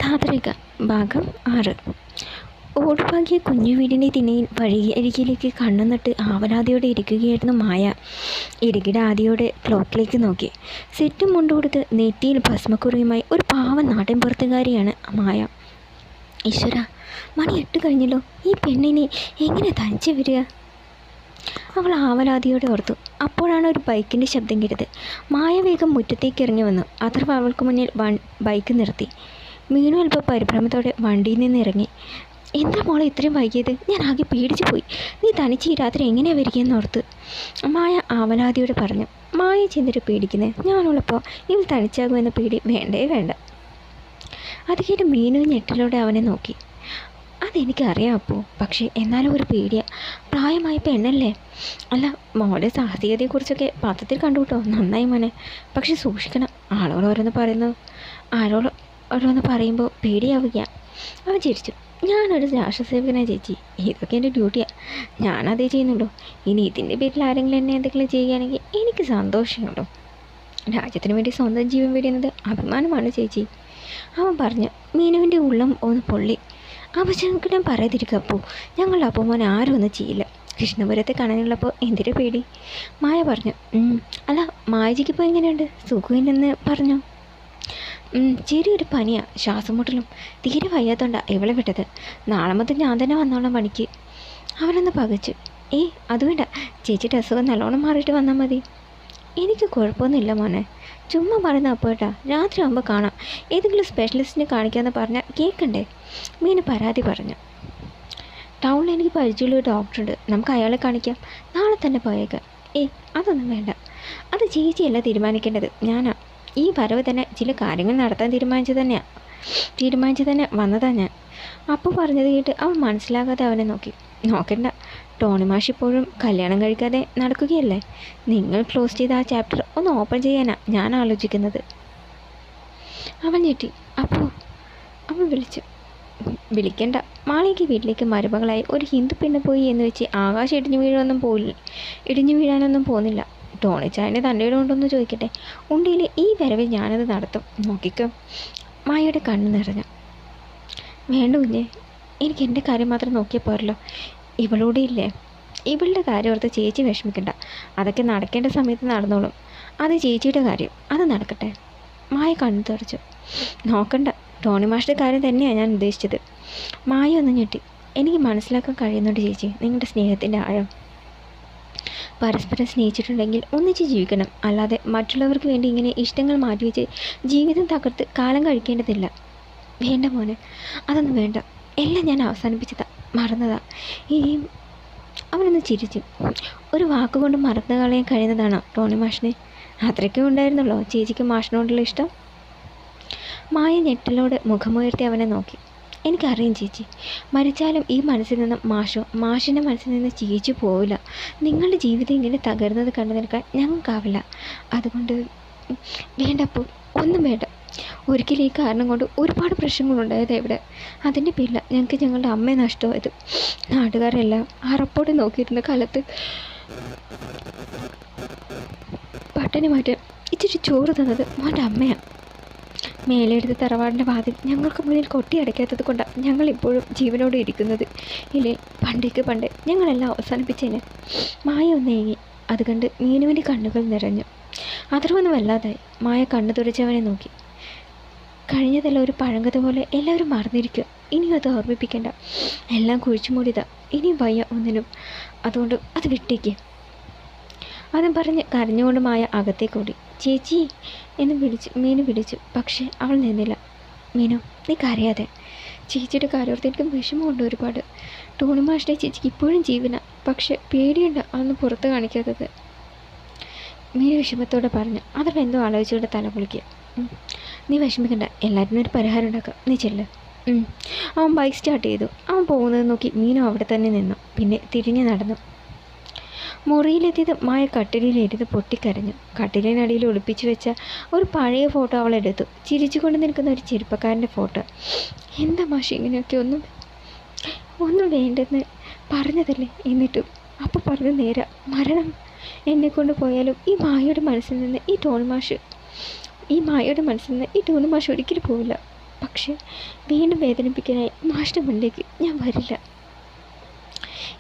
ധാത്രിക ഭാഗം 6. ഓടുപാകിയ കുഞ്ഞു വീടിൻ്റെ തിണ്ണയിൽ വഴിയരികിലേക്ക് കണ്ണുനട്ട് ആവലാതിയോടെ ഇരിക്കുകയായിരുന്നു മായ. ഇടുകിട ആദിയോടെ ക്ലോക്കിലേക്ക് നോക്കി. സെറ്റും മുണ്ടുകൊടുത്ത് നെറ്റിയിൽ ഭസ്മക്കുറിയുമായി ഒരു പാവം നാട്ടിൻ പുറത്തുകാരിയാണ് മായ. ഈശ്വര, മണി 8 കഴിഞ്ഞല്ലോ. ഈ പെണ്ണിനെ എങ്ങനെ തനിച്ച് വരിക? അവൾ ആവലാതിയോടെ ഓർത്തു. അപ്പോഴാണ് ഒരു ബൈക്കിൻ്റെ ശബ്ദം കേട്ടത്. മായ വേഗം മുറ്റത്തേക്ക് ഇറങ്ങി വന്നു. അഥർവ അവൾക്ക് മുന്നിൽ ബൈക്ക് നിർത്തി. മീനു അല്പം പരിഭ്രമത്തോടെ വണ്ടിയിൽ നിന്ന് ഇറങ്ങി. എന്താ മോളെ ഇത്രയും വൈകിയത്? ഞാൻ ആകെ പേടിച്ചു പോയി. നീ തനിച്ച് ഈ രാത്രി എങ്ങനെയാണ് വരികയെന്ന് ഓർത്ത് മായ ആവലാതിയോടെ പറഞ്ഞു. മായ ചെന്നിട്ട് പേടിക്കുന്നത് ഞാനുള്ളപ്പോൾ ഇവൾ തനിച്ചാകുമെന്ന പേടി വേണ്ടേ വേണ്ട. അത് കേട്ട് മീനു ഞെട്ടലോടെ അവനെ നോക്കി. അതെനിക്കറിയാം അപ്പോ, പക്ഷേ എന്നാലും ഒരു പേടിയാണ്. പ്രായമായ പെണ്ണല്ലേ. അല്ല, മോളുടെ സാഹസികതയെക്കുറിച്ചൊക്കെ പത്രത്തിൽ കണ്ടു കേട്ടോ. നന്നായി മോനെ, പക്ഷെ സൂക്ഷിക്കണം. ആളുകൾ ഓരോന്ന് പറയുമ്പോൾ പേടിയാവുകയാണ്. അവൻ ചിരിച്ചു. ഞാനൊരു രാഷ്ട്രസേവകനാണ് ചേച്ചി. ഇതൊക്കെ എൻ്റെ ഡ്യൂട്ടിയാണ്. ഞാനതേ ചെയ്യുന്നുള്ളൂ. ഇനി ഇതിൻ്റെ പേരിൽ ആരെങ്കിലും എന്നെ എന്തെങ്കിലും ചെയ്യുകയാണെങ്കിൽ എനിക്ക് സന്തോഷമുള്ളൂ. രാജ്യത്തിന് വേണ്ടി സ്വന്തം ജീവൻ വെടിയുന്നത് അഭിമാനമാണ് ചേച്ചി, അവൻ പറഞ്ഞു. മീനുവിൻ്റെ ഉള്ളം ഒന്ന് പൊള്ളി. അപചങ്കടം പറയാതിരിക്കുക അപ്പോ. ഞങ്ങളുടെ അപ്പമോൻ ആരും ഒന്നും ചെയ്യില്ല. കൃഷ്ണപുരത്തെ കാണാനുള്ളപ്പോൾ എന്തിനു പേടി? മായ പറഞ്ഞു. അല്ല, മായജിക്കിപ്പോൾ എങ്ങനെയുണ്ട്? സുഖമില്ലെന്ന് പറഞ്ഞു. ചെറിയൊരു പനിയാണ്, ശ്വാസം മുട്ടലും. തീരെ വയ്യാത്തോണ്ടാണ് ഇവളെ വിട്ടത്. നാളെ മുതൽ ഞാൻ തന്നെ വന്നോളാം പണിക്ക്. അവനൊന്ന് പകച്ചു. അത് വേണ്ട, ചേച്ചിയുടെ അസുഖം നല്ലോണം മാറിയിട്ട് വന്നാൽ മതി. എനിക്ക് കുഴപ്പമൊന്നുമില്ല മോനെ, ചുമ്മാ പറയുന്ന അപ്പോട്ടാ. രാത്രി ആകുമ്പോൾ കാണാം. ഏതെങ്കിലും സ്പെഷ്യലിസ്റ്റിനെ കാണിക്കാമെന്ന് പറഞ്ഞാൽ കേൾക്കണ്ടേ? മീന് പരാതി പറഞ്ഞു. ടൗണിൽ എനിക്ക് പരിചയമുള്ള ഒരു ഡോക്ടറുണ്ട്, നമുക്ക് അയാളെ കാണിക്കാം. നാളെ തന്നെ പോയേക്കാം. അതൊന്നും വേണ്ട. അത് ചേച്ചിയല്ല തീരുമാനിക്കേണ്ടത്, ഞാനാ. ഈ വരവ് തന്നെ ചില കാര്യങ്ങൾ നടത്താൻ തീരുമാനിച്ച് തന്നെ വന്നതാണ് ഞാൻ. അപ്പോൾ പറഞ്ഞത് കേട്ട് അവൻ മനസ്സിലാകാതെ അവനെ നോക്കി. നോക്കണ്ട, ടോണി മാഷ് ഇപ്പോഴും കല്യാണം കഴിക്കാതെ നടക്കുകയല്ലേ. നിങ്ങൾ ക്ലോസ് ചെയ്ത ആ ചാപ്റ്റർ ഒന്ന് ഓപ്പൺ ചെയ്യാനാണ് ഞാൻ ആലോചിക്കുന്നത്. അവൻ ഞെട്ടി. അപ്പോൾ അവൻ വിളിക്കണ്ട. മാളിക്ക് വീട്ടിലേക്ക് മരുമകളായി ഒരു ഹിന്ദു പെണ്ണ് പോയി എന്ന് വെച്ച് ആകാശം ഇടിഞ്ഞു വീഴാനൊന്നും പോകുന്നില്ല. ടോണി ചായനെ തൻ്റെ ഉണ്ടോയെന്ന് ചോദിക്കട്ടെ. ഉണ്ടിയിൽ ഈ വരവിൽ ഞാനത് നടത്തും, നോക്കിക്കോ. മായയുടെ കണ്ണ് നിറഞ്ഞു. വേണ്ട കുഞ്ഞെ, എനിക്ക് എൻ്റെ കാര്യം മാത്രം നോക്കിയാൽ പോരല്ലോ. ഇവളൂടെ ഇല്ലേ? ഇവളുടെ കാര്യം ഓർത്ത് ചേച്ചി വിഷമിക്കണ്ട. അതൊക്കെ നടക്കേണ്ട സമയത്ത് നടന്നോളും. അത് ചേച്ചിയുടെ കാര്യം, അത് നടക്കട്ടെ. മായ കണ്ണു തുറച്ചു. നോക്കണ്ട, ടോണി മാഷിൻ്റെ കാര്യം തന്നെയാണ് ഞാൻ ഉദ്ദേശിച്ചത്. മായ ഒന്ന് ഞെട്ടി. എനിക്ക് മനസ്സിലാക്കാൻ കഴിയുന്നുണ്ട് ചേച്ചി നിങ്ങളുടെ സ്നേഹത്തിൻ്റെ ആഴം. പരസ്പരം സ്നേഹിച്ചിട്ടുണ്ടെങ്കിൽ ഒന്നിച്ച് ജീവിക്കണം, അല്ലാതെ മറ്റുള്ളവർക്ക് വേണ്ടി ഇങ്ങനെ ഇഷ്ടങ്ങൾ മാറ്റിവെച്ച് ജീവിതം തകർത്ത് കാലം കഴിക്കേണ്ടതില്ല. വേണ്ട മോനെ, അതൊന്നും വേണ്ട. എല്ലാം ഞാൻ അവസാനിപ്പിച്ചതാ, മറന്നതാ. ഇനിയും അവനൊന്ന് ചിരിച്ചു. ഒരു വാക്കുകൊണ്ട് മറന്നു കളയാൻ കഴിയുന്നതാണോ ടോണി മാഷിനെ? അത്രയ്ക്കും ഉണ്ടായിരുന്നുള്ളൂ ചേച്ചിക്ക് മാഷിനോടുള്ള ഇഷ്ടം? മായ ഞെട്ടലോടെ മുഖമുയർത്തി അവനെ നോക്കി. എനിക്കറിയാം ചേച്ചി, മരിച്ചാലും ഈ മനസ്സിൽ നിന്നും മാഷിൻ്റെ മനസ്സിൽ നിന്ന് ചേച്ചി പോവില്ല. നിങ്ങളുടെ ജീവിതം ഇങ്ങനെ തകർന്നത് കണ്ടു നിൽക്കാൻ ഞങ്ങൾക്കാവില്ല. അതുകൊണ്ട് വേണ്ടപ്പോൾ ഒന്നും വേണ്ട. ഒരിക്കലും ഈ കാരണം കൊണ്ട് ഒരുപാട് പ്രശ്നങ്ങളുണ്ടായത് ഇവിടെ. അതിൻ്റെ പേരില ഞങ്ങൾക്ക് ഞങ്ങളുടെ അമ്മയെ നഷ്ടമായത്. നാട്ടുകാരെല്ലാം അറപ്പോടെ നോക്കിയിരുന്ന കാലത്ത് പട്ടിണി മാറ്റാൻ ഇച്ചിരി ചോറ് തന്നത് മോൻ്റെ അമ്മയാണ്. മേലെടുത്ത് തറവാടിൻ്റെ വാതിൽ ഞങ്ങൾക്ക് മുന്നിൽ കൊട്ടിയടയ്ക്കാത്തത് കൊണ്ടാണ് ഞങ്ങളിപ്പോഴും ജീവനോടെ ഇരിക്കുന്നത്. ഇല്ലേ, പണ്ടേ ഞങ്ങളെല്ലാം അവസാനിപ്പിച്ചേനെ. മായ ഒന്നേങ്ങി. അത് കണ്ട് മീനുവിൻ്റെ കണ്ണുകൾ നിറഞ്ഞു. അഥർവൊന്നും വല്ലാതായി. മായ കണ്ണു തുറച്ചവനെ നോക്കി. കഴിഞ്ഞതെല്ലാം ഒരു പഴങ്കഥ പോലെ എല്ലാവരും മറന്നിരിക്കുക. ഇനിയും അത് ഓർമ്മിപ്പിക്കേണ്ട. എല്ലാം കുഴിച്ചു മൂടിയതാ. ഇനിയും വയ്യ ഒന്നിനും. അതുകൊണ്ട് അത് വിട്ടേക്ക്. അതും പറഞ്ഞ് കരഞ്ഞുകൊണ്ട് മായ അകത്തേക്കൂടി. ചേച്ചി എന്ന് മീനു വിളിച്ചു. പക്ഷേ അവൾ നിന്നില്ല. മീനു, നീ കരയാതെ. ചേച്ചിയുടെ കാര്യോർത്ത് എനിക്ക് വിഷമമുണ്ട് ഒരുപാട്. ടോണി മാഷിനെ ചേച്ചിക്ക് ഇപ്പോഴും ജീവന, പക്ഷെ പേടിയുണ്ട് അതൊന്നും പുറത്ത് കാണിക്കാത്തത്. മീനു വിഷമത്തോടെ പറഞ്ഞു. അതൊക്കെ എന്തോ ആലോചിച്ചുകൊണ്ട് തല പൊളിക്കുക. നീ വിഷമിക്കണ്ട, എല്ലാറ്റിനും ഒരു പരിഹാരം ഉണ്ടാക്കാം. നീ ചെല്ല്. അവൻ ബൈക്ക് സ്റ്റാർട്ട് ചെയ്തു. അവൻ പോകുന്നത് നോക്കി മീനു അവിടെ തന്നെ നിന്നു. പിന്നെ തിരിഞ്ഞു നടന്നു. മുറിയിലെത്തിയത് മായ കട്ടിലിലിരുന്ന് പൊട്ടിക്കരഞ്ഞു. കട്ടിലിനടിയിൽ ഒളിപ്പിച്ചു വെച്ച ഒരു പഴയ ഫോട്ടോ അവൾ എടുത്തു. ചിരിച്ചുകൊണ്ട് നിൽക്കുന്ന ഒരു ചെറുപ്പക്കാരൻ്റെ ഫോട്ടോ. എന്താ മാഷി ഇങ്ങനെയൊക്കെ? ഒന്നും വേണ്ടെന്ന് പറഞ്ഞതല്ലേ? എന്നിട്ടും അപ്പോൾ പറഞ്ഞ നേരാ. മരണം എന്നെക്കൊണ്ട് പോയാലും ഈ മായയുടെ മനസ്സിൽ നിന്ന് ഈ ടോണി മാഷ് ഒരിക്കലും പോവില്ല. പക്ഷേ വീണ്ടും വേദനിപ്പിക്കാനായി മാഷിൻ്റെ മുന്നിലേക്ക് ഞാൻ വരില്ല.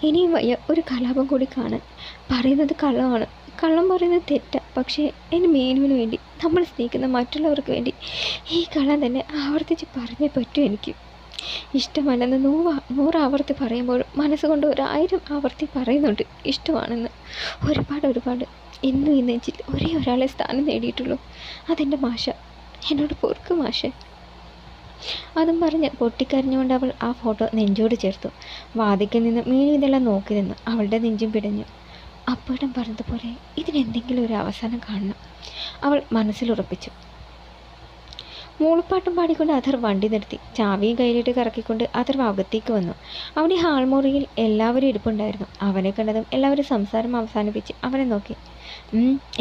ഇനിയും വയ്യ ഒരു കലാപം കൂടി കാണാൻ. പറയുന്നത് കള്ളമാണ്, കള്ളം പറയുന്നത് തെറ്റാണ്. പക്ഷേ എൻ്റെ മീനുവിന് വേണ്ടി, നമ്മൾ സ്നേഹിക്കുന്ന മറ്റുള്ളവർക്ക് വേണ്ടി ഈ കള്ളം തന്നെ ആവർത്തിച്ച് പറഞ്ഞേ പറ്റൂ. എനിക്ക് ഇഷ്ടമല്ലെന്ന് 100 ആവർത്തി പറയുമ്പോഴും മനസ്സുകൊണ്ട് 1000 ആവർത്തി പറയുന്നുണ്ട് ഇഷ്ടമാണെന്ന്. ഒരുപാട് എന്നും ഈ നെഞ്ചിൽ ഒരേ ഒരാളെ സ്ഥാനം നേടിയിട്ടുള്ളൂ. അതെൻ്റെ മാഷ. എന്നോട് പൊറുക്ക് മാഷേ. അതും പറഞ്ഞ് പൊട്ടിക്കരഞ്ഞുകൊണ്ട് അവൾ ആ ഫോട്ടോ നെഞ്ചോട് ചേർത്തു. വാതിക്കൽ നിന്ന് മീനു ഇതെല്ലാം നോക്കി നിന്ന് അവളുടെ നെഞ്ചും പിടഞ്ഞു. അപ്പോഴും പറഞ്ഞതുപോലെ ഇതിനെന്തെങ്കിലും ഒരു അവസാനം കാണണം, അവൾ മനസ്സിലുറപ്പിച്ചു. മൂളിപ്പാട്ടും പാടിക്കൊണ്ട് അഥർ വണ്ടി നിർത്തി. ചാവിയും കയ്യിലിട്ട് കറക്കിക്കൊണ്ട് അഥർ അകത്തേക്ക് വന്നു. അവിടെ ഹാൾമുറിയിൽ എല്ലാവരും ഇരിപ്പുണ്ടായിരുന്നു. അവനെ കണ്ടതും എല്ലാവരും സംസാരം അവസാനിപ്പിച്ച് അവനെ നോക്കി.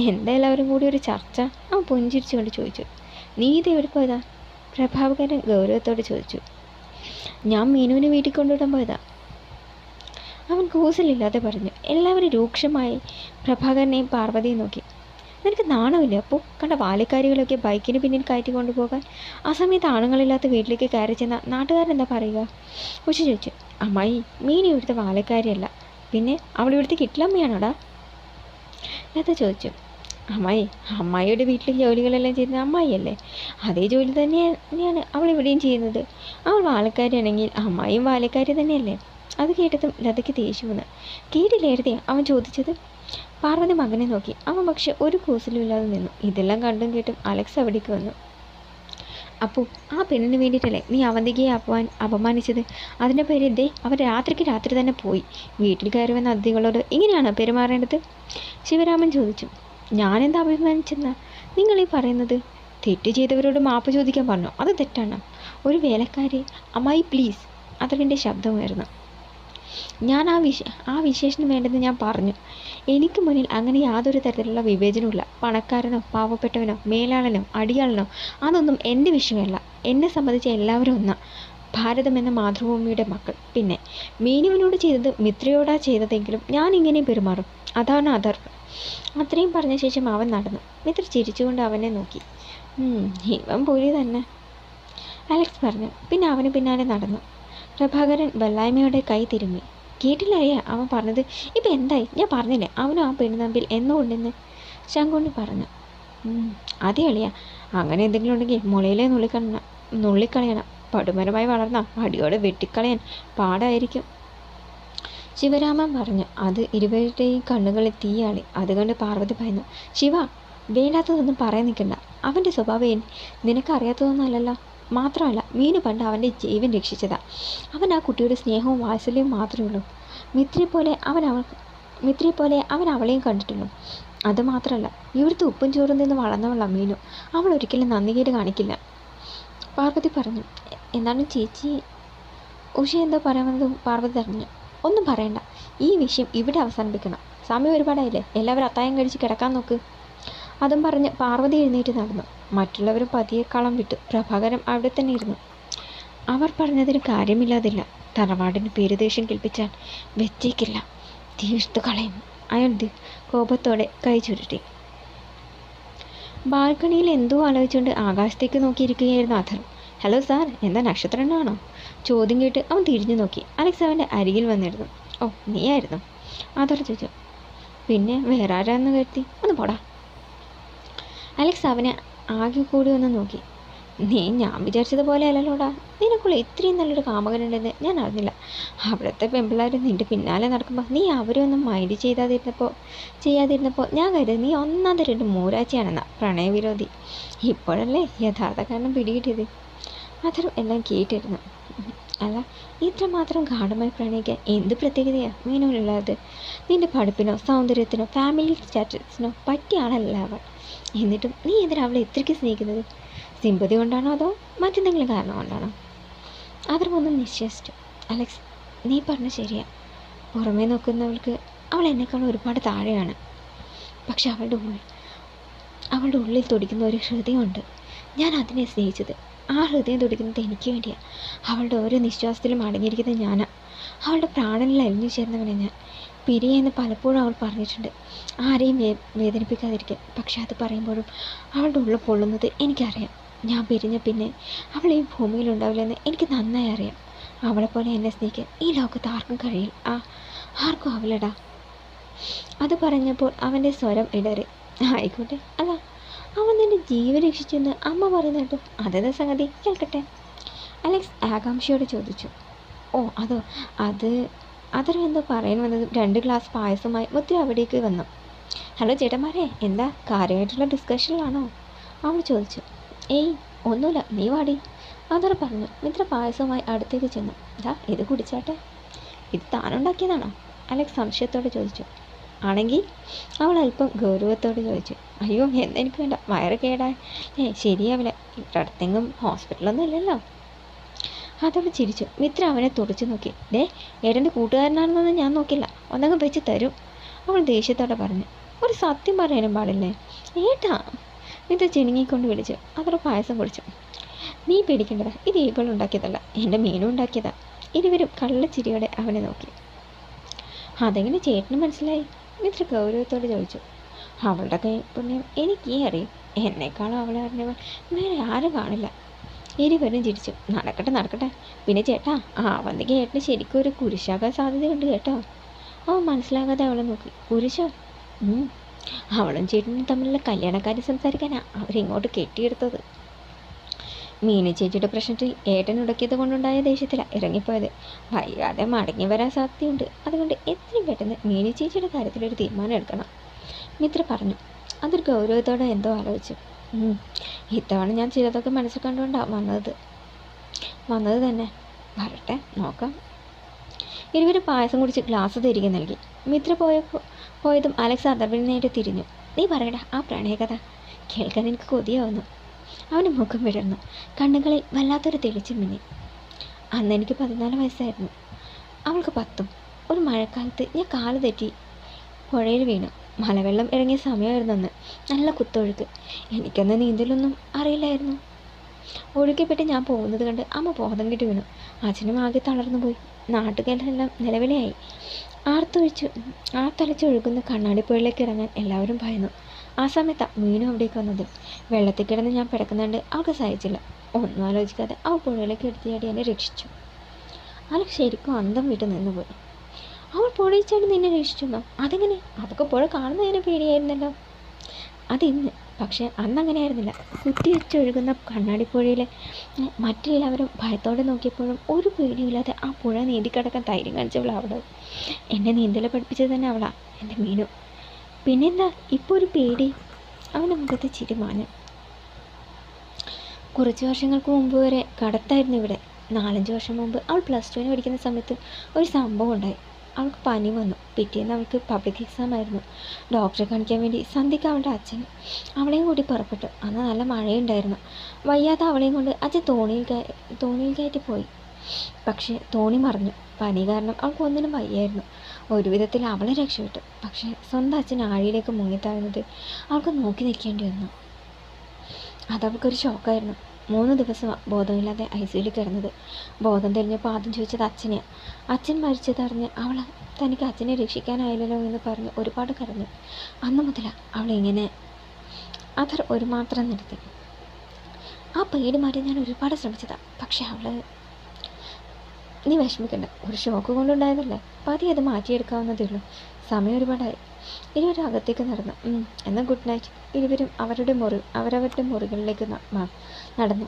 എന്താ എല്ലാവരും കൂടി ഒരു ചർച്ച? അവൻ പുഞ്ചിരിച്ചുകൊണ്ട് ചോദിച്ചു. നീ ഇത് എവിടെ പോയതാ? പ്രഭാകരൻ ഗൗരവത്തോട് ചോദിച്ചു. ഞാൻ മീനുവിനെ വീട്ടിൽ കൊണ്ടുവിടാൻ പോയതാ, അവൻ കൂസലില്ലാതെ പറഞ്ഞു. എല്ലാവരും രൂക്ഷമായി പ്രഭാകരനെയും പാർവതിയും നോക്കി. നിനക്ക് നാണമില്ല അപ്പോൾ? കണ്ട ബാല്യക്കാരികളൊക്കെ ബൈക്കിന് പിന്നിൽ കയറ്റി കൊണ്ടുപോകാൻ. ആ സമയത്ത് ആണുങ്ങളില്ലാത്ത വീട്ടിലേക്ക് കയറി ചെന്ന നാട്ടുകാരെന്താ പറയുക? ഉച്ച ചോദിച്ചു. അമ്മായി, മീൻ ഇവിടുത്തെ ബാല്യക്കാരിയല്ല, പിന്നെ അവൾ ഇവിടുത്തെ കിട്ടിലമ്മയാണോടാ? ലത ചോദിച്ചു. അമ്മായിയുടെ വീട്ടിലെ ജോലികളെല്ലാം ചെയ്യുന്ന അമ്മായിയല്ലേ? അതേ ജോലി തന്നെയാണ് അവൾ ഇവിടെയും ചെയ്യുന്നത്. അവൾ ബാലക്കാരിയാണെങ്കിൽ അമ്മായിയും ബാലക്കാരി തന്നെയല്ലേ? അത് കേട്ടതും ലതയ്ക്ക് ദേഷ്യം വന്നു. കേട്ടില്ലായിരുന്നേ അവൻ ചോദിച്ചത്? പാർവതി മകനെ നോക്കി. അവൻ പക്ഷെ ഒരു കൂസലുമില്ലാതെ നിന്നു. ഇതെല്ലാം കണ്ടും കേട്ടും അലക്സ് അവിടേക്ക് വന്നു. അപ്പോൾ ആ പെണ്ണിന് വേണ്ടിയിട്ടല്ലേ നീ അവന്തികയെ അപമാനിച്ചത്? അതിൻ്റെ പേര് ഇതേ അവൻ രാത്രി തന്നെ പോയി. വീട്ടിൽ കയറി വന്ന അതിഥികളോട് ഇങ്ങനെയാണോ പെരുമാറേണ്ടത്? ശിവരാമൻ ചോദിച്ചു. ഞാനെന്താ അഭിമാനിച്ചെന്നാ നിങ്ങളീ പറയുന്നത്? തെറ്റ് ചെയ്തവരോട് മാപ്പ് ചോദിക്കാൻ പറഞ്ഞു, അത് തെറ്റാണ്. ഒരു വേലക്കാരി. അമ്മായി പ്ലീസ്, അതറിൻ്റെ ശബ്ദമായിരുന്നു. ഞാൻ ആ വിശേഷണം വേണ്ടെന്ന് ഞാൻ പറഞ്ഞു. എനിക്ക് മുന്നിൽ അങ്ങനെ യാതൊരു തരത്തിലുള്ള വിവേചനവുമില്ല. പണക്കാരനോ പാവപ്പെട്ടവനോ മേലാളനോ അടിയാളനോ അതൊന്നും എൻ്റെ വിഷയമല്ല. എന്നെ സംബന്ധിച്ച് എല്ലാവരും ഒന്നാ. ഭാരതം എന്ന മാതൃഭൂമിയുടെ മക്കൾ. പിന്നെ മീനുവിനോട് ചെയ്തത് മിത്രയോടാ ചെയ്തതെങ്കിലും ഞാൻ ഇങ്ങനെ പെരുമാറും. അതാണ് അതർവ്. അത്രയും പറഞ്ഞ ശേഷം അവൻ നടന്നു. മിത്ര ചിരിച്ചുകൊണ്ട് അവനെ നോക്കി. ഇവൻ പുലി തന്നെ, അലക്സ് പറഞ്ഞു. പിന്നെ അവന് പിന്നാലെ നടന്നു. പ്രഭാകരൻ വല്ലായ്മയോടെ കൈ തിരുമ്മി. കേട്ടില്ലായ അവൻ പറഞ്ഞത്? ഇപ്പം എന്തായി? ഞാൻ പറഞ്ഞില്ലേ അവനും ആ പെണ്ണ് തമ്പിൽ എന്നുകൊണ്ടെന്ന്? ശങ്കുണ്ണി പറഞ്ഞു. അതേ അളിയ, അങ്ങനെ എന്തെങ്കിലും ഉണ്ടെങ്കിൽ മുളയിലെ നുള്ളിക്കളയണം. പടുമരമായി വളർന്ന അടിയോടെ വെട്ടിക്കളയാൻ പാടായിരിക്കും. ശിവരാമൻ പറഞ്ഞു. അത് ഇരുവരുടെയും കണ്ണുകളിൽ തീയാളി. അത് കണ്ട് പാർവതി ഭയന്നു. ശിവ, വേണ്ടാത്തതൊന്നും പറയാൻ നിൽക്കണ്ട. അവൻ്റെ സ്വഭാവം നിനക്കറിയാത്തതൊന്നുമല്ലല്ലോ. മാത്രമല്ല മീനു പണ്ട് അവൻ്റെ ജീവൻ രക്ഷിച്ചതാ. അവൻ ആ കുട്ടിയുടെ സ്നേഹവും വാത്സല്യവും മാത്രമേ ഉള്ളൂ. മിത്രയെപ്പോലെ അവൻ അവളെയും കണ്ടിട്ടുള്ളൂ. അതുമാത്രമല്ല ഇവിടുത്തെ ഉപ്പും ചോറും നിന്ന് വളർന്നവളാ മീനു. അവൾ ഒരിക്കലും നന്ദികേട് കാണിക്കില്ല. പാർവതി പറഞ്ഞു. എന്നാലും ചേച്ചി, ഉഷ എന്തോ പറയാമെന്നതും പാർവതി പറഞ്ഞു. ഒന്നും പറയണ്ട, ഈ വിഷയം ഇവിടെ അവസാനിപ്പിക്കണം. സമയം ഒരുപാടായില്ലേ, എല്ലാവരും അത്തായം കഴിച്ച് കിടക്കാൻ നോക്ക്. അതും പറഞ്ഞ് പാർവതി എഴുന്നേറ്റ് നടന്നു. മറ്റുള്ളവരും പതിയെ കളം വിട്ടു. പ്രഭാകരൻ അവിടെ തന്നെ ഇരുന്നു. അവർ പറഞ്ഞതിന് കാര്യമില്ലാതില്ല. തറവാടിന് പേരുദേശം കേൾപ്പിച്ചാൽ വെച്ചേക്കില്ല, തീർത്തു കളയും. അയാൾ കോപത്തോടെ കൈ ചുരുട്ടി. ബാൽക്കണിയിൽ എന്തോ ആലോചിച്ചുകൊണ്ട് ആകാശത്തേക്ക് നോക്കിയിരിക്കുകയായിരുന്നു അഥർ. ഹലോ സാർ, എന്താ നക്ഷത്രമാണോ? ചോദ്യം കേട്ട് അവൻ തിരിഞ്ഞു നോക്കി. അലക്സ് അവൻ്റെ അരികിൽ വന്നിരുന്നു. ഓ, നീയായിരുന്നു? അഥർ ചോദിച്ചു. പിന്നെ വേറെ ആരാന്ന് കരുതി? ഒന്ന് പോടാ. അലക്സ് അവനെ ആകെ കൂടി ഒന്ന് നോക്കി. ഞാൻ വിചാരിച്ചതുപോലെ അല്ലല്ലോടാ. നിനക്കുള്ള ഇത്രയും നല്ലൊരു കാമകനുണ്ടെന്ന് ഞാൻ അറിഞ്ഞില്ല. അവിടുത്തെ പെമ്പിള്ളേർ നിൻ്റെ പിന്നാലെ നടക്കുമ്പോൾ നീ അവരെ ഒന്നും മൈൻഡ് ചെയ്യാതിരുന്നപ്പോൾ ഞാൻ കരുതി നീ ഒന്നാം തരം മൂരാച്ചിയാണെന്ന പ്രണയവിരോധി. ഇപ്പോഴല്ലേ യഥാർത്ഥ കാരണം പിടികിട്ടിയത്. അഥർ എല്ലാം കേട്ടിരുന്നു. അല്ല, ഇത്രമാത്രം ഗാഠമായി പ്രണയിക്കാൻ എന്ത് പ്രത്യേകതയാണ് മീനുള്ളത്? നിൻ്റെ പഠിപ്പിനോ സൗന്ദര്യത്തിനോ ഫാമിലി സ്റ്റാറ്റസിനോ പറ്റിയ ആളല്ല അവൾ. എന്നിട്ടും നീ എന്തിനാ അവളെ ഇത്രയ്ക്ക് സ്നേഹിക്കുന്നത്? സിമ്പതി കൊണ്ടാണോ അതോ മറ്റെന്തെങ്കിലും കാരണം കൊണ്ടാണോ? അഥർ ഒന്ന് നിശ്ചയിച്ചു. അലക്സ്, നീ പറഞ്ഞ ശരിയാ. പുറമേ നോക്കുന്നവൾക്ക് അവൾ എന്നെക്കാളും ഒരുപാട് താഴെയാണ്. പക്ഷെ അവളുടെ ഉള്ളിൽ തുടിക്കുന്ന ഒരു ഹൃദയമുണ്ട്. ഞാൻ അതിനെ സ്നേഹിച്ചത്. ആ ഹൃദയം തുടിക്കുന്നത് എനിക്ക് വേണ്ടിയാണ്. അവളുടെ ഓരോ നിശ്വാസത്തിലും അടങ്ങിയിരിക്കുന്നത് ഞാനാ. അവളുടെ പ്രാണനിൽ അലിഞ്ഞു ചേർന്നവനെ ഞാൻ. പിരിയെന്ന് പലപ്പോഴും അവൾ പറഞ്ഞിട്ടുണ്ട്, ആരെയും വേദനിപ്പിക്കാതിരിക്കാൻ. പക്ഷെ അത് പറയുമ്പോഴും അവളുടെ ഉള്ളിൽ പൊള്ളുന്നത് എനിക്കറിയാം. ഞാൻ പിരിഞ്ഞ പിന്നെ അവൾ ഈ ഭൂമിയിലുണ്ടാവില്ലെന്ന് എനിക്ക് നന്നായി അറിയാം. അവളെപ്പോലെ എന്നെ സ്നേഹിക്കാൻ ഈ ലോകത്ത് ആർക്കും കഴിയില്ല. ആർക്കും ആവില്ലടാ. അത് പറഞ്ഞപ്പോൾ അവൻ്റെ സ്വരം ഇടറി. ആയിക്കോട്ടെ. അല്ല, അവൻ നിന്റെ ജീവൻ രക്ഷിച്ചെന്ന് അമ്മ പറയുന്നുണ്ട്. അതെന്താ സംഗതി, കേൾക്കട്ടെ? അലക്സ് ആകാംക്ഷയോട് ചോദിച്ചു. ഓ അതോ, അത് എന്തോ പറയാൻ വന്നതും 2 ഗ്ലാസ് പായസമായി മുദ്ര അവിടേക്ക് വന്നു. ഹലോ ചേട്ടന്മാരെ, എന്താ കാര്യമായിട്ടുള്ള ഡിസ്കഷനിലാണോ? അവൾ ചോദിച്ചു. ഏയ് ഒന്നുമില്ല, നീ വാടി, അതർ പറഞ്ഞു. മിത്ര പായസവുമായി അടുത്തേക്ക് ചെന്നു. ഇത് കുടിച്ചാട്ടെ. ഇത് താനുണ്ടാക്കിയതാണോ? അലക്സ് സംശയത്തോടെ ചോദിച്ചു. ആണെങ്കിൽ? അവൾ അല്പം ഗൗരവത്തോടെ ചോദിച്ചു. അയ്യോ, എന്നെനിക്ക് വേണ്ട, വയറ് കേടായി ശരിയാവില്ല. ഇവിടെ അടുത്തെങ്കിലും ഹോസ്പിറ്റലൊന്നും ഇല്ലല്ലോ. അതവൾ ചിരിച്ചു. മിത്ര അവനെ തുടച്ചു നോക്കി. ഏട്ടൻ്റെ കൂട്ടുകാരനാണെന്നൊന്നും ഞാൻ നോക്കില്ല, ഒന്നങ്ങ് വെച്ച് തരും, അവൾ ദേഷ്യത്തോടെ പറഞ്ഞു. ഒരു സത്യം പറയാനും പാടില്ലേ ഏട്ടാ? മിത്ര ചിണുങ്ങിക്കൊണ്ട് വിളിച്ചു. അതർ പായസം കുടിച്ചു. നീ പേടിക്കേണ്ടതാ, ഇത് ഇവളുണ്ടാക്കിയതല്ല, എൻ്റെ മീനും ഉണ്ടാക്കിയതാ. ഇരുവരും കള്ളച്ചിരിയോടെ അവനെ നോക്കി. അതെങ്ങനെ ചേട്ടന് മനസ്സിലായി? മിത്ര ഗൗരവത്തോടെ ചോദിച്ചു. അവളുടെ കൈ പുണ്യം എനിക്കേ അറിയും. എന്നേക്കാളും അവളെ അറിഞ്ഞവൾ വേറെ ആരും കാണില്ല. ഇരുവരും ചിരിച്ചു. നടക്കട്ടെ. പിന്നെ ചേട്ടാ, അവന്തിക്ക് ഏട്ടന് ശരിക്കും ഒരു കുരിശാകാൻ സാധ്യതയുണ്ട് കേട്ടോ. അവൻ മനസ്സിലാകാതെ അവളെ നോക്കി. കുരിശോ? അവളും ചേട്ടനും തമ്മിലുള്ള കല്യാണക്കാര്യം സംസാരിക്കാനാ അവരിങ്ങോട്ട് കെട്ടിയെടുത്തത്. മീനു ചേച്ചിയുടെ പ്രശ്നത്തിൽ ഏട്ടൻ ഉടക്കിയത് കൊണ്ടുണ്ടായ ദേഷ്യത്തിലാണ് ഇറങ്ങിപ്പോയത്. വൈകാതെ മടങ്ങി വരാൻ സാധ്യതയുണ്ട്. അതുകൊണ്ട് എത്രയും പെട്ടെന്ന് മീനു ചേച്ചിയുടെ കാര്യത്തിലൊരു തീരുമാനം എടുക്കണം, മിത്ര പറഞ്ഞു. അതൊരു ഗൗരവത്തോടെ എന്തോ ആലോചിച്ചു. ഇത്തവണ ഞാൻ ചിലതൊക്കെ മനസ്സിൽ കണ്ടുകൊണ്ടാണ് വന്നത് തന്നെ. വരട്ടെ, നോക്കാം. ഇരുവരും പായസം കുടിച്ച് ഗ്ലാസ് തിരികെ നൽകി. മിത്ര പോയതും അലക്സ് അതർവിന് നേരെ തിരിഞ്ഞു. നീ പറയടാ ആ പ്രണയകഥ, കേൾക്കാൻ എനിക്ക് കൊതിയാവുന്നു. അവന് മുഖം വിടർന്നു. കണ്ണുകളിൽ വല്ലാത്തൊരു തെളിച്ചം മിന്നി. അന്ന് എനിക്ക് 14 വയസ്സായിരുന്നു, അവൾക്ക് 10. ഒരു മഴക്കാലത്ത് ഞാൻ കാല് തെറ്റി പുഴയിൽ വീണു. മലവെള്ളം ഇറങ്ങിയ സമയമായിരുന്നു അന്ന്. നല്ല കുത്തൊഴുക്ക്. എനിക്കന്ന് നീന്തലൊന്നും അറിയില്ലായിരുന്നു. ഒഴുക്കിപ്പെട്ട് ഞാൻ പോകുന്നത് കണ്ട് അമ്മ ബോധം കെട്ടി വീണു. അച്ഛനും ആകെ തളർന്നു പോയി. നാട്ടുകാരെല്ലാം നിലവിളിയായി. ആർത്തലച്ചൊഴുകുന്ന കണ്ണാടിപ്പുഴയിലേക്ക് ഇറങ്ങാൻ എല്ലാവരും ഭയന്നു. ആ സമയത്താണ് മീനു അവിടേക്ക് വന്നത്. വെള്ളത്തിൽ കിടന്ന് ഞാൻ പിടക്കുന്നുണ്ട് അവൾക്ക് സഹിച്ചില്ല. ഒന്നും ആലോചിക്കാതെ അവൾ പുഴയിലേക്ക് എടുത്തിയാടി എന്നെ രക്ഷിച്ചു. അവൾ ശരിക്കും അന്തം വിട്ട് നിന്നുപോയി. അവൾ പുഴയിൽ ചാടി നിന്നെ രക്ഷിച്ചെന്നോ? അതെങ്ങനെ? അതൊക്കെ പുഴ കാണുന്നതിന് പേടിയായിരുന്നല്ലോ. അതിന്ന്, പക്ഷെ അന്നങ്ങനെയായിരുന്നില്ല. കുത്തിവെച്ചൊഴുകുന്ന കണ്ണാടിപ്പുഴയിലെ മറ്റെല്ലാവരും ഭയത്തോടെ നോക്കിയപ്പോഴും ഒരു പേടിയില്ലാതെ ആ പുഴ നീന്തിക്കിടക്കാൻ ധൈര്യം കാണിച്ചവൾ അവിടെ. എന്നെ നീന്തൽ പഠിപ്പിച്ചത് തന്നെ അവളാ, എൻ്റെ മീനു. പിന്നെന്താ ഇപ്പോൾ ഒരു പേടി? അവൻ്റെ മുഖത്ത് ചിരി മാഞ്ഞു. കുറച്ച് വർഷങ്ങൾക്ക് മുമ്പ് വരെ കടത്തായിരുന്നു ഇവിടെ. 4-5 വർഷം മുമ്പ് അവൾ +2 പഠിക്കുന്ന സമയത്ത് ഒരു സംഭവം ഉണ്ടായി. അവൾക്ക് പനി വന്നു. പിറ്റേന്ന് അവൾക്ക് പബ്ലിക് എക്സാം ആയിരുന്നു. ഡോക്ടറെ കാണിക്കാൻ വേണ്ടി സന്ധ്യയ്ക്ക് അവളുടെ അച്ഛൻ അവളെയും കൂടി പുറപ്പെട്ടു. അന്ന് നല്ല മഴയുണ്ടായിരുന്നു. വയ്യാതെ അവളെയും കൊണ്ട് അച്ഛൻ തോണിയിൽ കയറ്റി പോയി. പക്ഷേ തോണി മറിഞ്ഞു. പനി കാരണം അവൾക്ക് ഒന്നിനും വയ്യായിരുന്നു. ഒരു വിധത്തിൽ അവളെ രക്ഷപ്പെട്ടു. പക്ഷേ സ്വന്തം അച്ഛൻ ആഴിയിലേക്ക് മുങ്ങിത്താഴുന്നത് അവൾക്ക് നോക്കി നിൽക്കേണ്ടി വന്നു. അതവൾക്കൊരു ഷോക്കായിരുന്നു. 3 ദിവസമാണ് ബോധമില്ലാതെ ICUയിൽ കിടന്നത്. ബോധം തെളിഞ്ഞപ്പോൾ ആദ്യം ചോദിച്ചത് അച്ഛനെയാണ്. അച്ഛൻ മരിച്ചതറിഞ്ഞ് അവൾ തനിക്ക് അച്ഛനെ രക്ഷിക്കാനായില്ലല്ലോ എന്ന് പറഞ്ഞ് ഒരുപാട് കരഞ്ഞു. അന്ന് മുതലാണ് അവളിങ്ങനെ. അതർ ഒരു മാത്രം നിർത്തി. ആ പേടി മാറ്റി ഞാൻ ഒരുപാട് ശ്രമിച്ചതാണ്. പക്ഷെ നീ വിഷമിക്കണ്ട, ഒരു ഷോക്ക് കൊണ്ടുണ്ടായതല്ലേ, പതി അത് മാറ്റിയെടുക്കാവുന്നതേ ഉള്ളൂ. സമയം ഒരുപാടായി. ഇരുവരും അകത്തേക്ക് നടന്നു. എന്നാൽ ഗുഡ് നൈറ്റ്. ഇരുവരും അവരവരുടെ മുറികളിലേക്ക് നടന്നു.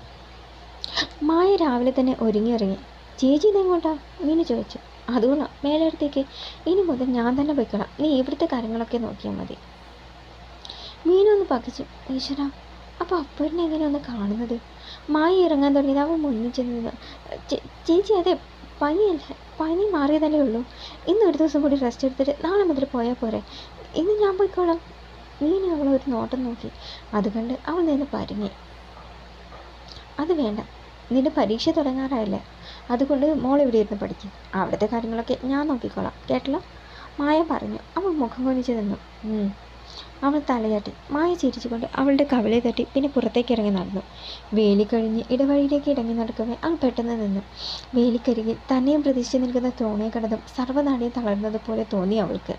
മായ രാവിലെ തന്നെ ഒരുങ്ങിയിറങ്ങി. ചേച്ചി ഇതെങ്ങോട്ടാ? മീനു ചോദിച്ചു. അതുകൊണ്ടാ, മേലെടുത്തേക്ക്. ഇനി മുതൽ ഞാൻ തന്നെ പോയിക്കളാം, നീ ഇവിടുത്തെ കാര്യങ്ങളൊക്കെ നോക്കിയാൽ മതി. മീനു ഒന്ന് പകച്ചു. ഈശ്വര, അപ്പോൾ അപ്പൂരിനെ എങ്ങനെയൊന്ന് കാണുന്നത്? മായ ഇറങ്ങാൻ തുടങ്ങിയത് അവൾ മുന്നിൽ ചെന്ന്. ചേച്ചി അതെ, പനി മാറിയതല്ലേ ഉള്ളൂ. ഇന്ന് ഒരു ദിവസം കൂടി റെസ്റ്റ് എടുത്തിട്ട് നാളെ മുതൽ പോയാൽ പോരെ? ഇന്ന് ഞാൻ പോയിക്കോളാം. മീനു അവളെ ഒരു നോട്ടം നോക്കി. അതുകണ്ട് അവൾ നിന്ന് പരുങ്ങി. അത് വേണ്ട, നിന്റെ പരീക്ഷ തുടങ്ങാറായില്ലേ, അതുകൊണ്ട് മോൾ ഇവിടെ ഇരുന്ന് പഠിക്കും. അവിടുത്തെ കാര്യങ്ങളൊക്കെ ഞാൻ നോക്കിക്കോളാം, കേട്ടല്ലോ, മായ പറഞ്ഞു. അവൾ മുഖം കൊനിച്ച് നിന്നു. അവൾ തലയാട്ടി. മായ ചിരിച്ചുകൊണ്ട് അവളുടെ കവിളെ തട്ടി പിന്നെ പുറത്തേക്ക് ഇറങ്ങി നടന്നു. വേലി കഴിഞ്ഞ് ഇടവഴിയിലേക്ക് ഇറങ്ങി നടക്കവേ അവൾ പെട്ടെന്ന് നിന്നു. വേലിക്കരികിൽ തന്നെയും പ്രതീക്ഷിച്ച് നിൽക്കുന്ന തോണിയെ കണ്ടതും സർവ്വനാടിയും തളർന്നതുപോലെ തോന്നി അവൾക്ക്.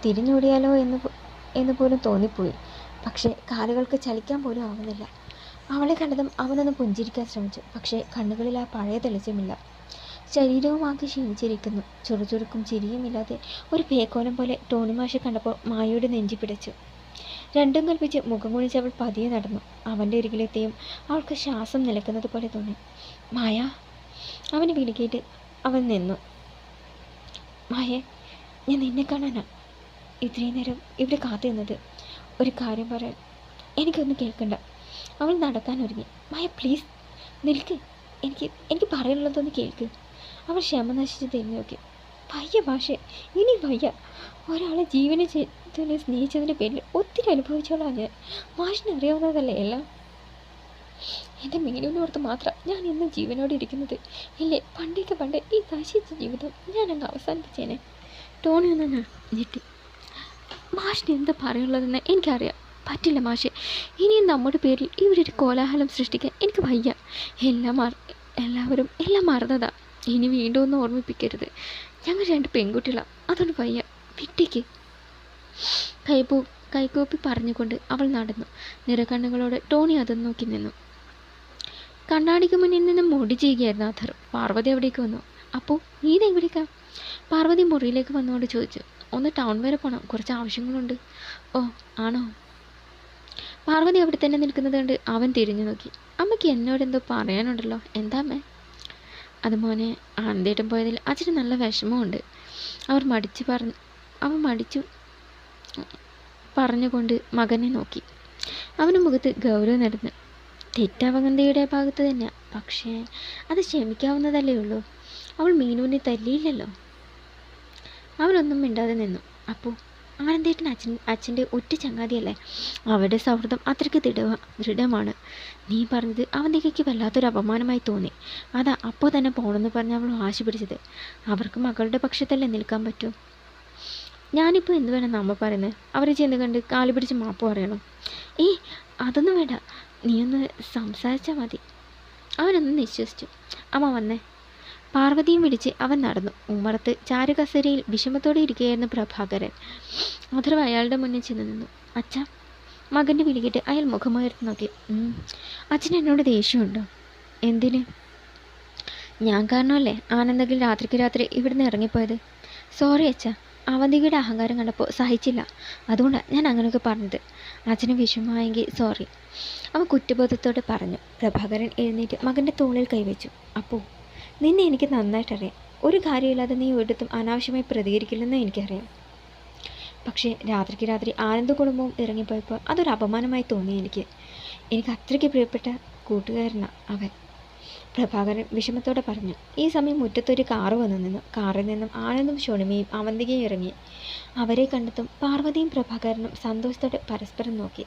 തിരിഞ്ഞോടിയാലോ എന്ന് പോലും തോന്നിപ്പോയി. പക്ഷേ കാലുകൾക്ക് ചലിക്കാൻ പോലും ആവുന്നില്ല. അവളെ കണ്ടതും അവനൊന്ന് പുഞ്ചിരിക്കാൻ ശ്രമിച്ചു. പക്ഷേ കണ്ണുകളിൽ ആ പഴയ തെളിച്ചമില്ല. ശരീരവും ആകെ ക്ഷീണിച്ചിരിക്കുന്നു. ചുറുചുറുക്കും ചിരിയുമില്ലാതെ ഒരു പേക്കോലം പോലെ ടോണിമാഷെ കണ്ടപ്പോൾ മായയുടെ നെഞ്ചി പിടിച്ചു. രണ്ടും കൽപ്പിച്ച് മുഖം കുണിച്ച് അവൾ പതിയെ നടന്നു. അവൻ്റെ അരികിലെത്തിയും അവൾക്ക് ശ്വാസം നിലക്കുന്നത് പോലെ തോന്നി. മായ, അവന് വിളിക്കേറ്റ് അവൻ നിന്നു. മായേ, ഞാൻ നിന്നെ കാണാനാ ഇത്രയും നേരം ഇവിടെ കാത്തു നിന്നത്. ഒരു കാര്യം പറയാൻ. എനിക്കൊന്നും കേൾക്കണ്ട. അവൾ നടക്കാൻ ഒരുങ്ങി. മായ പ്ലീസ് നിൽക്ക്, എനിക്ക് പറയാനുള്ളതൊന്ന് കേൾക്ക്. അവൾ ക്ഷമ നശിച്ച് തിരിഞ്ഞു നോക്കി. വയ്യ മാഷേ, ഇനി വയ്യ. ഒരാളെ ജീവനെ തന്നെ സ്നേഹിച്ചതിൻ്റെ പേരിൽ ഒത്തിരി അനുഭവിച്ചോളാം ഞാൻ. മാഷിന് അറിയാവുന്നതല്ലേ എല്ലാം. എൻ്റെ മീനുവിനോർത്ത് മാത്രം ഞാൻ ഇന്ന് ജീവനോടെ ഇരിക്കുന്നത്. ഇല്ലേ, പണ്ട് ഈ നശിച്ച ജീവിതം ഞാൻ അങ്ങ് അവസാനിപ്പിച്ചേനെ. ടോണി ഒന്ന് ഞെട്ടി. മാഷിന് എന്താ പറയാനുള്ളതെന്ന് എനിക്കറിയാം. പറ്റില്ല മാഷെ, ഇനിയും നമ്മുടെ പേരിൽ ഇവിടെ ഒരു കോലാഹലം സൃഷ്ടിക്കാൻ എനിക്ക് വയ്യ. എല്ലാവരും എല്ലാം മറന്നതാ. ഇനി വീണ്ടും ഒന്നും ഓർമ്മിപ്പിക്കരുത്. ഞങ്ങൾ 2 പെൺകുട്ടികളാണ്, അതുകൊണ്ട് വയ്യ, വിട്ടേക്ക്. കൈകൂപ്പി പറഞ്ഞുകൊണ്ട് അവൾ നടന്നു. നിറകണ്ണുകളോട് ടോണി അതും നോക്കി നിന്നു. കണ്ണാടിക്ക് മുന്നിൽ നിന്ന് മുടി ചെയ്യുകയായിരുന്നു ആഥർ. പാർവതി അവിടേക്ക് വന്നു. അപ്പോൾ നീ ഇതെവിടേക്കാ? പാർവതി മുറിയിലേക്ക് വന്നുകൊണ്ട് ചോദിച്ചു. ഒന്ന് ടൗൺ വരെ പോകണം, കുറച്ച് ആവശ്യങ്ങളുണ്ട്. ഓ ആണോ? പാർവതി അവിടെ തന്നെ നിൽക്കുന്നത് കണ്ട് അവൻ തിരിഞ്ഞു നോക്കി. അമ്മയ്ക്ക് എന്നോടെന്തോ പറയാനുണ്ടല്ലോ, എന്താ അമ്മേ? അത് മോനെ, ആനന്ദേട്ടൻ പോയതിൽ അച്ഛന് നല്ല വിഷമമുണ്ട്. അവൻ മടിച്ചു പറഞ്ഞുകൊണ്ട് മകനെ നോക്കി. അവൻ്റെ മുഖത്ത് ഗൗരവം നടന്നു. തെറ്റവകന്തയുടെ ഭാഗത്ത് തന്നെയാണ്, പക്ഷേ അത് ക്ഷമിക്കാവുന്നതല്ലേ ഉള്ളൂ. അവൾ മീനുവിനെ തല്ലിയില്ലല്ലോ. അവനൊന്നും മിണ്ടാതെ നിന്നു. അപ്പോൾ ആനന്ദേട്ടൻ അച്ഛൻ്റെ ഒറ്റ ചങ്ങാതിയല്ലേ? അവരുടെ സൗഹൃദം അത്രയ്ക്ക് ദൃഢമാണ്. നീ പറഞ്ഞത് അവന്തികയ്ക്ക് വല്ലാത്തൊരു അപമാനമായി തോന്നി. അതാ അപ്പോൾ തന്നെ പോകണമെന്ന് പറഞ്ഞ് അവൾ വാശി പിടിച്ചത്. അവർക്ക് മകളുടെ പക്ഷത്തല്ലേ നിൽക്കാൻ പറ്റൂ. ഞാനിപ്പോൾ എന്ത് വേണം അമ്മ പറയുന്നത്? അവരെ ചെന്ന് കണ്ട് കാല് പിടിച്ച് മാപ്പ് പറയണം? അതൊന്നും വേണ്ട, നീയൊന്ന് സംസാരിച്ചാൽ മതി. അവനൊന്ന് നിശ്വസിച്ചു. അമ്മ വന്നേ. പാർവതിയും വിളിച്ച് അവൻ നടന്നു. ഉമ്മറത്ത് ചാരുകസേരയിൽ വിഷമത്തോടെ ഇരിക്കുകയായിരുന്നു പ്രഭാകരൻ. അഥർവ അയാളുടെ മുന്നിൽ ചെന്ന് നിന്നു. അച്ഛാ. മകൻ്റെ വിളിക്കിട്ട് അയാൾ മുഖമുയർത്തി നോക്കി. അച്ഛൻ എന്നോട് ദേഷ്യമുണ്ടോ? എന്തിന്? ഞാൻ കാരണമല്ലേ ആനന്ദഗിൽ രാത്രി ഇവിടുന്ന് ഇറങ്ങിപ്പോയത്. സോറി അച്ഛാ, അവന്തികയുടെ അഹങ്കാരം കണ്ടപ്പോൾ സഹിച്ചില്ല, അതുകൊണ്ടാണ് ഞാൻ അങ്ങനെയൊക്കെ പറഞ്ഞത്. അച്ഛന് വിഷമമായെങ്കിൽ സോറി, അവൻ കുറ്റബോധത്തോടെ പറഞ്ഞു. പ്രഭാകരൻ എഴുന്നേറ്റ് മകൻ്റെ തോളിൽ കൈവച്ചു. അപ്പോൾ നിന്നെ എനിക്ക് നന്നായിട്ടറിയാം. ഒരു കാര്യമില്ലാതെ നീ ഒരിടത്തും അനാവശ്യമായി പ്രതികരിക്കില്ലെന്ന് എനിക്കറിയാം. പക്ഷേ രാത്രി ആനന്ദ കുടുംബവും ഇറങ്ങിപ്പോയപ്പോൾ അതൊരു അപമാനമായി തോന്നി എനിക്ക് അത്രയ്ക്ക് പ്രിയപ്പെട്ട കൂട്ടുകാരനാണ് അവൻ. പ്രഭാകരൻ വിഷമത്തോടെ പറഞ്ഞു. ഈ സമയം മുറ്റത്തൊരു കാറ് വന്നു നിന്നു. കാറിൽ നിന്നും ആനന്ദും ഷോണിമയും അവന്തികയും ഇറങ്ങി. അവരെ കണ്ടെത്തും പാർവതിയും പ്രഭാകരനും സന്തോഷത്തോടെ പരസ്പരം നോക്കി.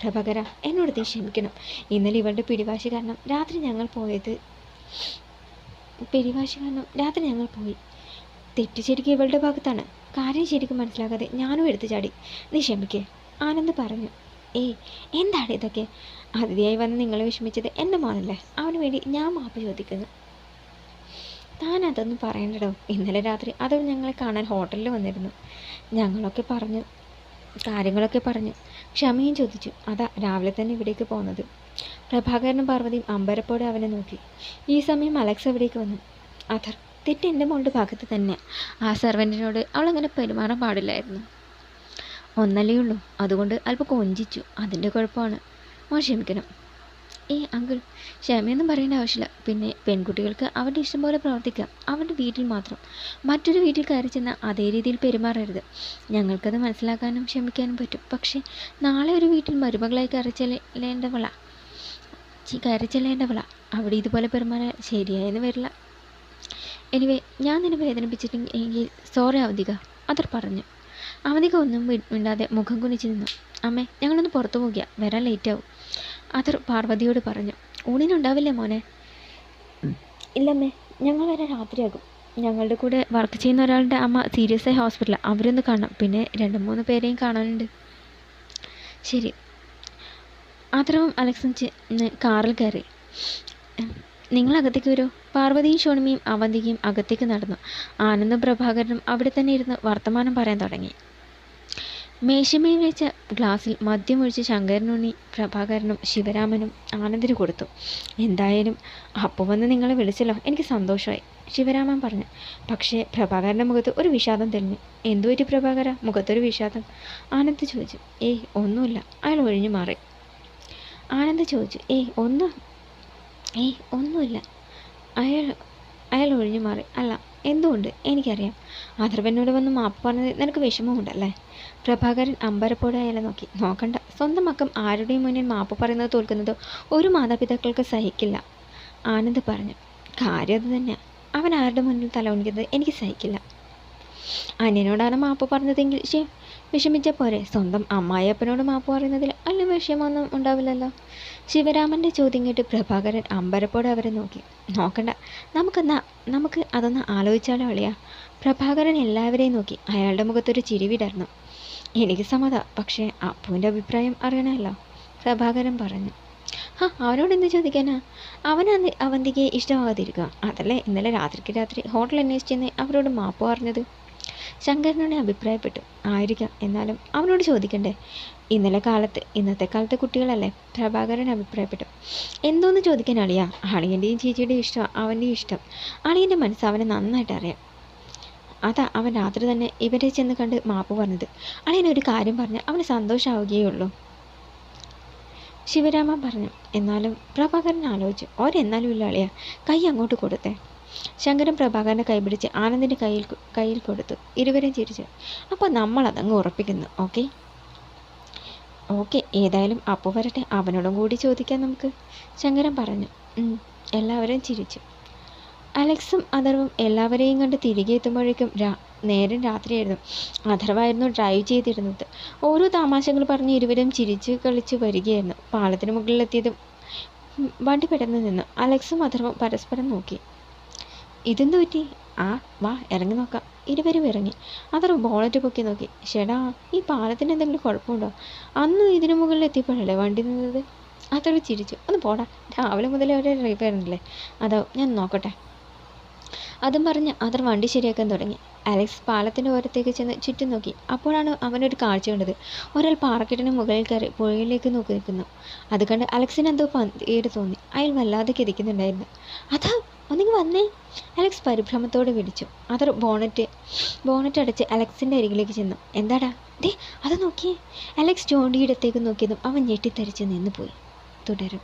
പ്രഭാകര, എന്നോട് നീ ക്ഷമിക്കണം. ഇന്നലെ ഇവളുടെ പിടിവാശി കാരണം രാത്രി ഞങ്ങൾ പോയി. തെറ്റ് ശരിക്കും ഇവളുടെ ഭാഗത്താണ്. കാര്യം ശരിക്കും മനസ്സിലാക്കാതെ ഞാനും എടുത്തു ചാടി. നീ ക്ഷമിക്കേ, ആനന്ദ് പറഞ്ഞു. എന്താണ് ഇതൊക്കെ? അതിഥിയായി വന്ന് നിങ്ങളെ വിഷമിച്ചത് എൻ്റെ മോനല്ലേ? അവന് വേണ്ടി ഞാൻ മാപ്പ് ചോദിക്കുന്നു. താൻ അതൊന്നും പറയണ്ടടോ. ഇന്നലെ രാത്രി അത് ഞങ്ങളെ കാണാൻ ഹോട്ടലിൽ വന്നിരുന്നു. കാര്യങ്ങളൊക്കെ പറഞ്ഞു ക്ഷമയും ചോദിച്ചു. അതാ രാവിലെ തന്നെ ഇവിടേക്ക് പോകുന്നത്. പ്രഭാകരനും പാർവതിയും അമ്പരപ്പോടെ അവനെ നോക്കി. ഈ സമയം അലക്സ് അവിടേക്ക് വന്നു. അഥർ, തെറ്റ് എൻ്റെ മോളുടെ ഭാഗത്ത് തന്നെ. ആ സെർവൻറ്റിനോട് അവളങ്ങനെ പെരുമാറാൻ പാടില്ലായിരുന്നു. ഒന്നല്ലേ ഉള്ളൂ, അതുകൊണ്ട് അല്പം കൊഞ്ചിച്ചു. അതിൻ്റെ കുഴപ്പമാണ്. ക്ഷമിക്കണം. അങ്കിൾ, ക്ഷമയൊന്നും പറയേണ്ട ആവശ്യമില്ല. പിന്നെ പെൺകുട്ടികൾക്ക് അവരുടെ ഇഷ്ടം പോലെ പ്രവർത്തിക്കാം, അവരുടെ വീട്ടിൽ മാത്രം. മറ്റൊരു വീട്ടിൽ കയറി ചെന്നാൽ അതേ രീതിയിൽ പെരുമാറരുത്. ഞങ്ങൾക്കത് മനസ്സിലാക്കാനും ക്ഷമിക്കാനും പറ്റും. പക്ഷേ നാളെ ഒരു വീട്ടിൽ മരുമകളായി കയറി ചെല്ലേണ്ടവളാ. അവിടെ ഇതുപോലെ പെരുമാറാൻ ശരിയായെന്ന് വരില്ല. എനിവേ, ഞാൻ നിന്നെ വേദനിപ്പിച്ചിട്ടെങ്കിൽ സോറി അവന്തിക, അതൊരു പറഞ്ഞു. അവന്തിക ഒന്നും മിണ്ടാതെ മുഖം കുനിച്ച് നിന്നു. അമ്മേ, ഞങ്ങളൊന്ന് പുറത്തു പോകുക, വരാൻ ലേറ്റാവും. അതൊരു പാർവതിയോട് പറഞ്ഞു. ഊണിനുണ്ടാവില്ലേ മോനെ? ഇല്ലമ്മേ, ഞങ്ങൾ വരാൻ രാത്രിയാകും. ഞങ്ങളുടെ കൂടെ വർക്ക് ചെയ്യുന്ന ഒരാളുടെ അമ്മ സീരിയസ് ആയി ഹോസ്പിറ്റലാണ്. അവരൊന്ന് കാണാം. പിന്നെ 2-3 പേരെയും കാണാനുണ്ട്. ശരി. അത്രയും അലക്സും കാറിൽ കയറി. നിങ്ങൾ അകത്തേക്ക് വരൂ. പാർവതിയും ഷോണിമയും അവന്തികയും അകത്തേക്ക് നടന്നു. ആനന്ദും പ്രഭാകരനും അവിടെ തന്നെ ഇരുന്ന് വർത്തമാനം പറയാൻ തുടങ്ങി. മേശമേൽ വെച്ച ഗ്ലാസ്സിൽ മദ്യമൊഴിച്ച് ശങ്കരനുണ്ണി പ്രഭാകരനും ശിവരാമനും ആനന്ദിന് കൊടുത്തു. എന്തായാലും അപ്പോൾ വന്ന് നിങ്ങളെ വിളിച്ചല്ലോ, എനിക്ക് സന്തോഷമായി, ശിവരാമൻ പറഞ്ഞു. പക്ഷേ പ്രഭാകരൻ്റെ മുഖത്ത് ഒരു വിഷാദം തെളിഞ്ഞു. എന്തുപറ്റി പ്രഭാകര, മുഖത്തൊരു വിഷാദം? ആനന്ദ് ചോദിച്ചു. ഒന്നുമില്ല. അയാൾ ഒഴിഞ്ഞു മാറി. ആനന്ദ് ചോദിച്ചു. ഒന്നുമില്ല. അയാൾ ഒഴിഞ്ഞു മാറി. അല്ല, എന്തുകൊണ്ട്? എനിക്കറിയാം. അഥർവനോട് വന്ന് മാപ്പ് പറഞ്ഞത് നിനക്ക് വിഷമമുണ്ടല്ലേ? പ്രഭാകരൻ അമ്പരപ്പോടെ അയാളെ നോക്കി. നോക്കണ്ട, സ്വന്തം മക്കം ആരുടെയും മുന്നിൽ മാപ്പ് പറയുന്നത് തോൽക്കുന്നത് ഒരു മാതാപിതാക്കൾക്ക് സഹിക്കില്ല, ആനന്ദ് പറഞ്ഞു. കാര്യം അത് തന്നെയാണ്. അവൻ ആരുടെ മുന്നിൽ തല ഉണിക്കുന്നത് എനിക്ക് സഹിക്കില്ല. അന്യനോടാണ് മാപ്പ് പറഞ്ഞതെങ്കിൽ വിഷമിച്ച പോരെ? സ്വന്തം അമ്മായിയപ്പനോട് മാപ്പ് പറയുന്നതിൽ അല്ല വിഷയമൊന്നും ഉണ്ടാവില്ലല്ലോ. ശിവരാമൻ്റെ ചോദ്യം കേട്ട് പ്രഭാകരൻ അമ്പരപ്പോടെ അവരെ നോക്കി. നോക്കണ്ട, നമുക്ക് അതൊന്ന് ആലോചിച്ചാലോ അളിയാ? പ്രഭാകരൻ എല്ലാവരെയും നോക്കി. അയാളുടെ മുഖത്തൊരു ചിരി വിടർന്നു. എനിക്ക് സമ്മതം, പക്ഷേ അപ്പുവിൻ്റെ അഭിപ്രായം അറിയണമല്ലോ, പ്രഭാകരൻ പറഞ്ഞു. അവനോട് എന്ത് ചോദിക്കാനാ? അവന്തിക്ക് ഇഷ്ടമാകാതിരിക്കുക, അതല്ലേ ഇന്നലെ രാത്രി ഹോട്ടൽ അന്വേഷിച്ചെന്ന് അവരോട് മാപ്പ് പറഞ്ഞത്. ശങ്കരനോട് അഭിപ്രായപ്പെട്ടു. ആയിരിക്കാം, എന്നാലും അവനോട് ചോദിക്കണ്ടേ? ഇന്നത്തെ കാലത്തെ കുട്ടികളല്ലേ, പ്രഭാകരൻ അഭിപ്രായപ്പെട്ടു. എന്തോന്ന് ചോദിക്കാൻ അളിയാ? അളിയൻ്റെയും ചേച്ചിയുടെയും ഇഷ്ടം അവൻ്റെയും ഇഷ്ടം. അളിയൻ്റെ മനസ്സ് അവനെ നന്നായിട്ട് അറിയാം. അതാ അവൻ രാത്രി തന്നെ ഇവരെ ചെന്ന് കണ്ട് മാപ്പ് പറഞ്ഞത്. അളിയനൊരു കാര്യം പറഞ്ഞ് അവന് സന്തോഷമാവുകയുള്ളൂ, ശിവരാമൻ പറഞ്ഞു. എന്നാലും പ്രഭാകരൻ ആലോചിച്ചു. ഓരെന്നാലും ഇല്ല അളിയ, കൈ അങ്ങോട്ട് കൊടുത്തേ. ശങ്കരൻ പ്രഭാകരൻ്റെ കൈ പിടിച്ച് ആനന്ദിൻ്റെ കയ്യിൽ കൊടുത്തു. ഇരുവരും ചിരിച്ചു. അപ്പോൾ നമ്മളതങ്ങ് ഉറപ്പിക്കുന്നു. ഓക്കെ, ഏതായാലും അപ്പോൾ വരട്ടെ, അവനോടും കൂടി ചോദിക്കാം നമുക്ക്, ശങ്കരൻ പറഞ്ഞു. എല്ലാവരും ചിരിച്ചു. അലക്സും അഥർവും എല്ലാവരെയും കണ്ട് തിരികെ എത്തുമ്പോഴേക്കും നേരം രാത്രിയായിരുന്നു. അഥർവായിരുന്നു ഡ്രൈവ് ചെയ്തിരുന്നത്. ഓരോ തമാശകൾ പറഞ്ഞ് ഇരുവരും ചിരിച്ചു കളിച്ചു വരികയായിരുന്നു. പാലത്തിന് മുകളിലെത്തിയതും വണ്ടി പെട്ടെന്ന് നിന്നു. അലക്സും അഥർവും പരസ്പരം നോക്കി. ഇതെന്തു പറ്റി? വാ ഇറങ്ങി നോക്കാം. ഇരുവരും ഇറങ്ങി. അഥർവ് ബോണറ്റ് പൊക്കി നോക്കി. ചേടാ, ഈ പാലത്തിന് എന്തെങ്കിലും കുഴപ്പമുണ്ടോ? അന്ന് ഇതിനു മുകളിൽ എത്തിയപ്പോഴല്ലേ വണ്ടി നിന്നത്? അഥർവ് ചിരിച്ചു. ഒന്ന് പോടാ, രാവിലെ മുതലേ ഒരേ ഡ്രൈവറായിരുന്നില്ലേ, അതോ ഞാൻ നോക്കട്ടെ. അതും പറഞ്ഞ് അഥർ വണ്ടി ശരിയാക്കാൻ തുടങ്ങി. അലക്സ് പാലത്തിൻ്റെ ഓരത്തേക്ക് ചെന്ന് ചുറ്റും നോക്കി. അപ്പോഴാണ് അവനൊരു കാഴ്ച കണ്ടത്. ഒരാൾ പാറക്കെട്ടിന് മുകളിൽ കയറി പുഴയിലേക്ക് നോക്കി നിൽക്കുന്നു. അത് കണ്ട് അലക്സിന് എന്തോ പന്തിയേട് തോന്നി. അയാൾ വല്ലാതെ കിതയ്ക്കുന്നുണ്ടായിരുന്നു. അതാ, ഒന്നെങ്കിൽ വന്നേ, അലക്സ് പരിഭ്രമത്തോടെ വിളിച്ചു. അഥർ ബോണറ്റ് അടച്ച് അലക്സിൻ്റെ അരികിലേക്ക് ചെന്നു. എന്താടാ? അത് നോക്കിയേ. അലക്സ് ജോണ്ടിയിടത്തേക്ക് നോക്കിയതും അവൻ ഞെട്ടിത്തരിച്ച് നിന്നു പോയി. തുടരും.